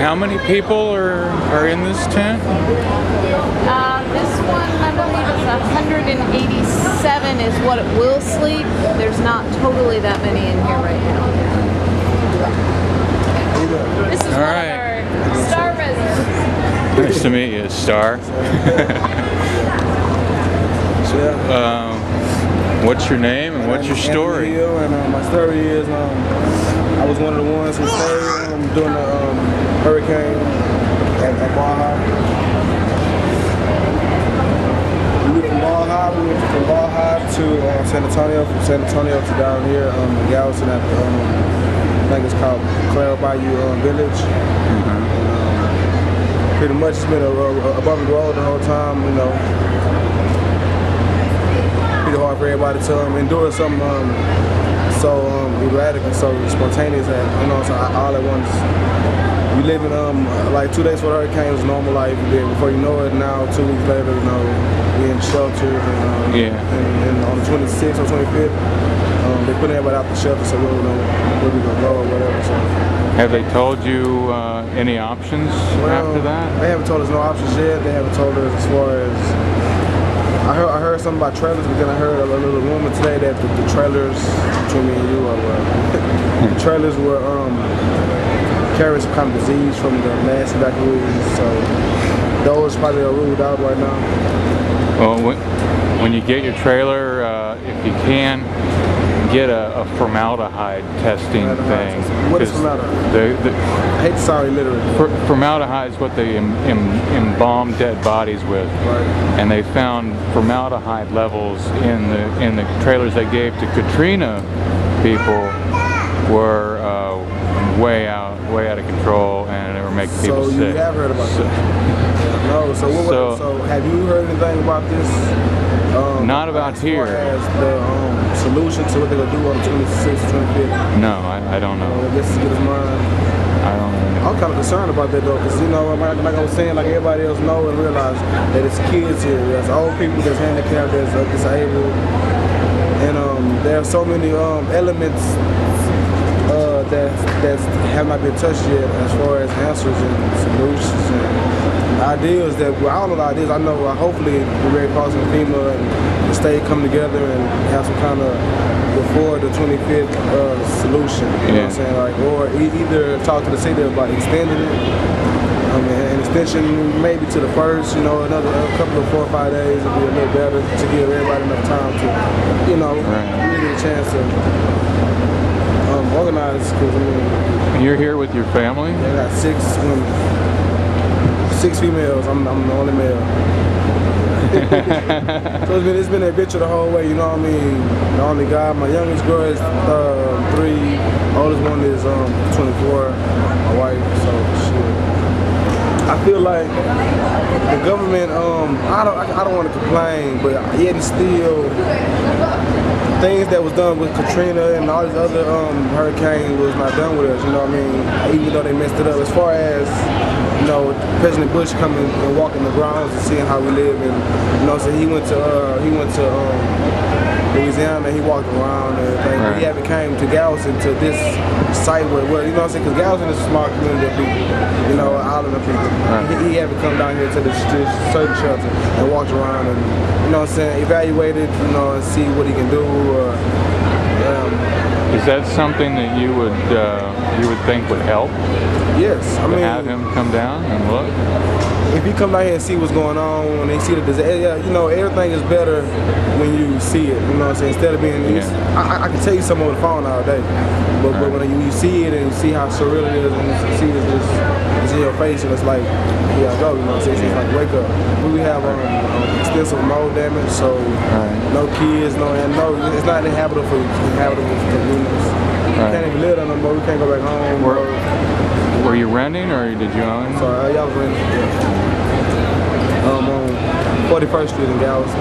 How many people are in this tent? This one, I believe it's 187 is what it will sleep. There's not totally that many in here right now. This is All one right. of our star residents. Nice to meet you, Star. What's your name and what's your story? And my story is I was one of the ones who stayed during the hurricane at Baja. We went from Baja to San Antonio, from San Antonio to down here in Galveston at the, I think it's called Claro Bayou Village. Pretty much it's been above the road the whole time, you know. Pretty hard for everybody to endure something so erratic and so spontaneous that, you know, so all at once. We live in like 2 days before the hurricane was normal life. Then before you know it, now 2 weeks later, you know, we in shelters and on the 26th or 25th, they put everybody out the shelter so we don't know where we gonna go or whatever. So. Have they told you any options after that? They haven't told us no options yet. They haven't told us as far as I heard something about trailers, but then I heard a little rumor today that the trailers between me and you the trailers were carrying some kind of disease from the mass evacuees, so those probably are ruled out right now. Well, when you get your trailer, if you can, get a formaldehyde testing thing. What is formaldehyde? I hate to sound illiterate. Formaldehyde is what they embalm dead bodies with, and they found formaldehyde levels in the trailers they gave to Katrina people were way out of control, and they were making people sick. So you have heard about that? No. So have you heard anything about this? Not about here. As the solution to what they're gonna do on the 26th, 25th. No, I don't know. I guess to get his mind. I don't know. I'm kind of concerned about that though, because you know, like I was saying, like everybody else know and realize that it's kids here, there's old people, there's handicapped, there's disabled, and there are so many elements that have not been touched yet as far as answers and solutions and ideas that, well, I don't know the ideas, I know hopefully the Red Cross and FEMA and the state come together and have some kind of before the 25th solution, you know what I'm saying, like, or either talk to the city about extending it, an extension maybe to the first, you know, another couple of 4 or 5 days would be a little better to give everybody enough time to, you know, really get a chance to organize, because I mean, you're here with your family? Yeah, I got 6 women, 6 females. I'm the only male. So it's been an adventure the whole way. You know what I mean? The only guy. My youngest girl is 3. Oldest one is 24. My wife. So shit. I feel like the government. I don't want to complain, but yet still. Things that was done with Katrina and all these other hurricanes was not done with us, you know what I mean? Even though they messed it up. As far as, you know, President Bush coming and walking the grounds and seeing how we live, and you know, so he went to Louisiana, he walked around and everything. But he haven't came to Galveston to this site where you know what I'm saying? Because Galveston is a small community of people, you know, island of people. He haven't come down here to this certain shelter and walked around and, you know what I'm saying, evaluated, you know, and see what he can do. Is that something that you would think would help? Yes, I mean, have him come down and look. If you come down here and see what's going on, and they see the disaster, you know, everything is better when you see it. You know what I'm saying? Instead of being, I can tell you something over the phone all day, but when you see it and you see how surreal it is, and you see it's in your face, and it's like, here I go. You know what I'm saying? It's like, wake up. We have extensive mold damage, so no kids, it's not inhabitable for communities. We can't even live there no more. We can't go back home. Were you renting or did you own? So I was renting. On 41st Street in Galveston.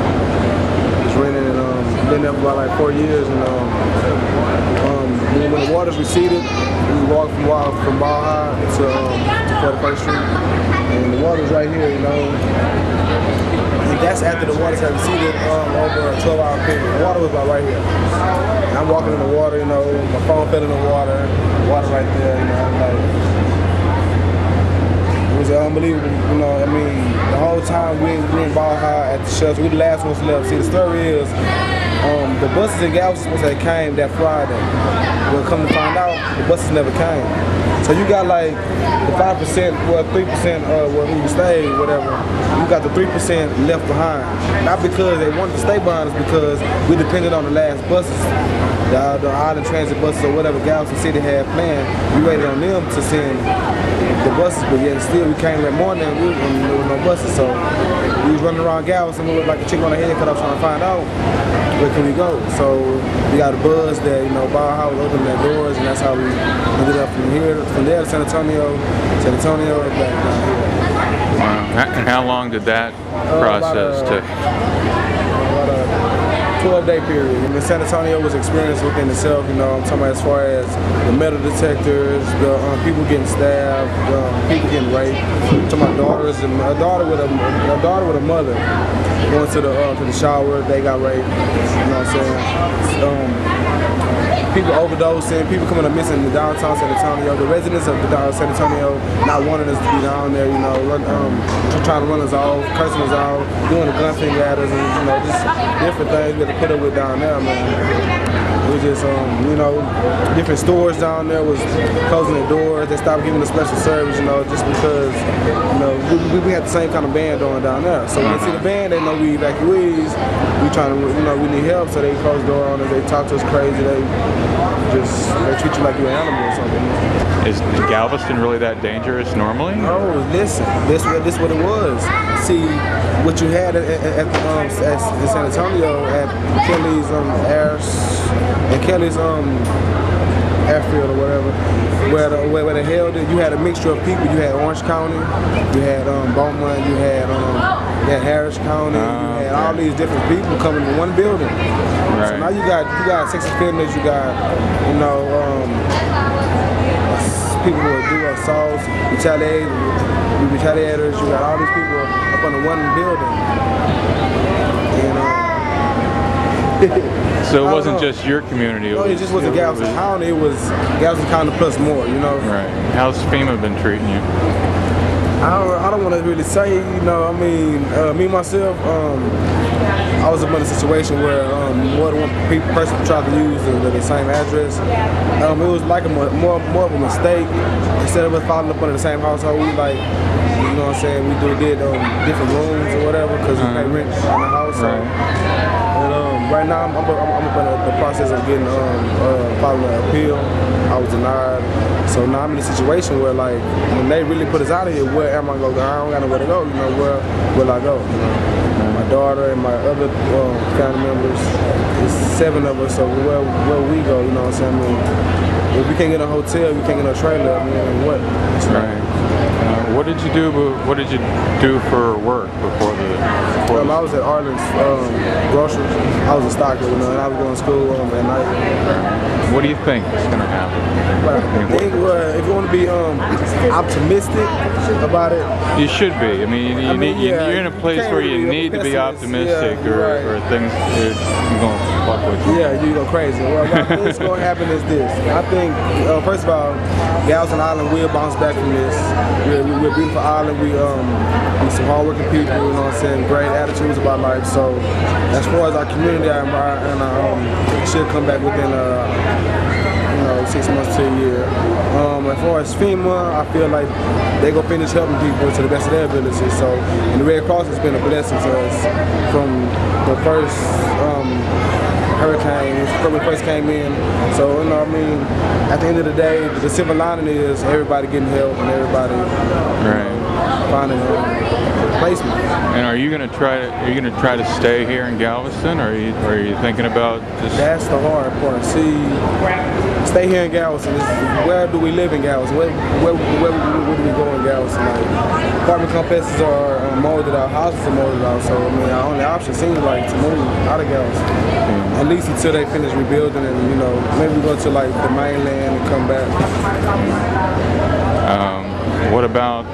Was renting and been there for about like 4 years. And when the waters receded, we walked from Baja to 41st Street, and the water's right here, you know. And that's after the waters had receded over a 12-hour period. The water was about right here. And I'm walking in the water, you know, my phone fell in the water right there, you know, I'm like. unbelievable. You know, I mean, the whole time we in Baja at the shelter, we the last ones left. See, the story is, the buses in Galveston supposed to have came that Friday. Well, come to find out, the buses never came. So you got like the 5%, well 3%, where who stayed, whatever. You got the 3% left behind. Not because they wanted to stay behind us, because we depended on the last buses, the island transit buses or whatever Galveston City had planned. We waited on them to send the buses, but yet still we came that morning and there was no buses. So we was running around Galveston, we looked like a chicken on the head cut off trying to find out where can we go. So we got a buzz that, you know, Baja was opening their doors, and that's how we ended up from there to San Antonio, and back down here. Wow. And how long did that process take? About a 12-day period. I mean, San Antonio was experience within itself, you know. I'm talking about as far as the metal detectors, the people getting stabbed, people getting raped. I'm talking about daughters, and a daughter with a mother going to the shower, they got raped. You know what I'm saying? People overdosing, people coming up missing in the downtown San Antonio, the residents of the downtown San Antonio not wanting us to be down there, you know, trying to run us off, cursing us out, doing the gun finger at us, and, you know, just different things we had to put up with down there, man. It was just, you know, different stores down there was closing their doors. They stopped giving us special service, you know, just because, you know, we had the same kind of band on down there. So when they see the band, they know we evacuees. We trying to, you know, we need help, so they close the door on us. They talk to us crazy. They treat you like you're an animal or something. Is Galveston really that dangerous normally? No, listen, this what it was. See, what you had at San Antonio at Kelly's Kelly's airfield or whatever, where they held it, you had a mixture of people. You had Orange County, you had Beaumont, you had Harris County, you had all these different people coming to one building. Right. So now you got sex offenders, you got, you know, people who do assaults, retaliators, you got all these people up under one building. So it wasn't just your community? It just wasn't Galveston County, it was Galveston County plus more, you know? Right. How's FEMA been treating you? I don't want to really say, you know, I mean, me myself, I was up in a situation where more than one person tried to use the same address. It was like more of a mistake. Instead of us falling up under the same household, we like, you know what I'm saying, we did different rooms or whatever, because we pay rent on the house. Right now, I'm up in the process of getting filing an appeal. I was denied. So now I'm in a situation where, like, when they really put us out of here, where am I going to go? I don't got nowhere to go. You know, where will I go? You know, my daughter and my other family members, there's 7 of us, so where we go? You know what I'm saying? I mean, if we can't get a hotel, we can't get a trailer. I mean, what? Right. What did you do? What did you do for work before the? I was at Arlen's groceries. I was a stocker, you know, and I was going to school at night. What do you think is going to happen? If you want to be optimistic about it, you should be. I mean, you're in a place where you need to be optimistic, or things are going to fuck with you. Yeah, you go crazy. Well, what I think is going to happen is this. I think, first of all, Galveston Island will bounce back from this. We're a beautiful island. We some hardworking people, you know what I'm saying, great attitudes about life. So as far as our community and should come back within 6 months to a year. As far as FEMA, I feel like they gonna finish helping people to the best of their abilities. So, and the Red Cross has been a blessing to us from the first hurricane, when we first came in. So, you know, I mean, at the end of the day, the silver lining is everybody getting help and everybody finding a placement. And are you gonna try to stay here in Galveston, or are you thinking about just? That's the hard part. See, stay here in Galveston. Where do we live in Galveston? Where do we go in Galveston? Like, apartment complexes are molded out, houses are molded out. So I mean, our only option seems like to move out of Galveston. At least until they finish rebuilding, and you know, maybe we go to like the mainland and come back. What about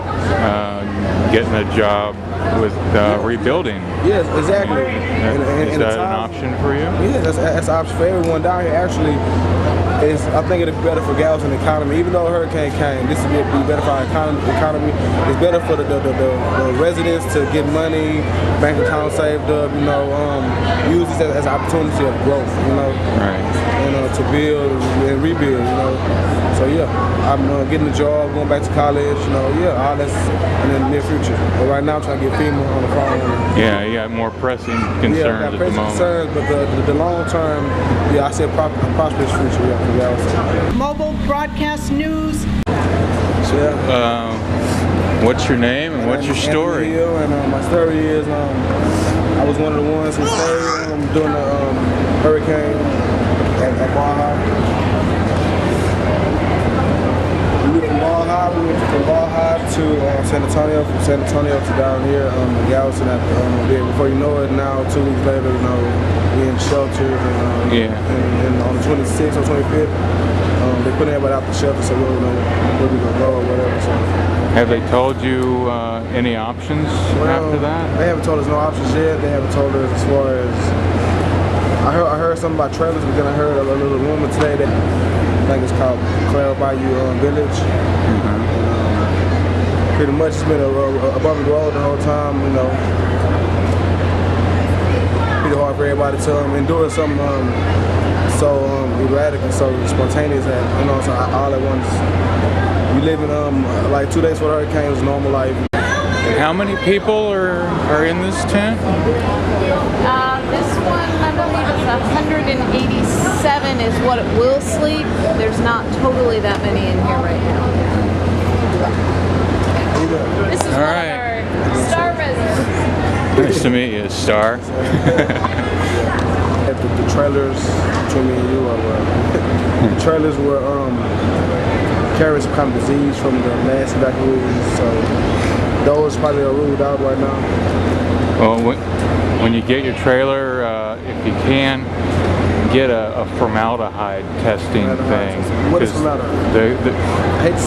getting a job with rebuilding? Yes, exactly. Is that an option for you? Yeah, that's an option for everyone down here. Actually, I think it'd be better for Galveston economy. Even though a hurricane came, this would be better for our economy. It's better for the residents to get money, bank account saved up, you know, use this as an opportunity of growth, you know, Right. and to build and rebuild, you know. So yeah, I'm getting a job, going back to college, you know, yeah, all that's in the near future. But right now I'm trying to get FEMA on the phone. Yeah, you got more pressing concerns Yeah, I got at the pressing moment. concerns, but the long term, yeah, I see a prosperous future, yeah, for Galveston. Mobile broadcast news. So yeah. What's your name and what's your story? Hill, and my story is I was one of the ones who stayed during the hurricane at Baja. We went from Baja to San Antonio, from San Antonio to down here in Galveston. Before you know it, now 2 weeks later, you know, we in shelters and on the 26th or 25th, they put everybody out the shelter, so we don't know where we gonna go or whatever. So. Have they told you any options after that? They haven't told us no options yet. They haven't told us as far as I heard something about trailers, but then I heard a little rumor today that I think it's called Cloud Bayou Village. Pretty much it's been a bumpy road the whole time, you know. Pretty hard for everybody to endure something so erratic and so spontaneous that, you know, so all at once. We live in like 2 days for the hurricane was normal life. And how many people are in this tent? This one, I believe it's 187 is what it will sleep. There's not totally that many in here right now. This is All one right. of our star residents. Nice to meet you, Star. The trailers between me and you the trailers were carrying some kind of disease from the mass evacuees, so those probably are ruled out right now. Well, when you get your trailer, if you can, get a formaldehyde testing thing. What is formaldehyde? I hate to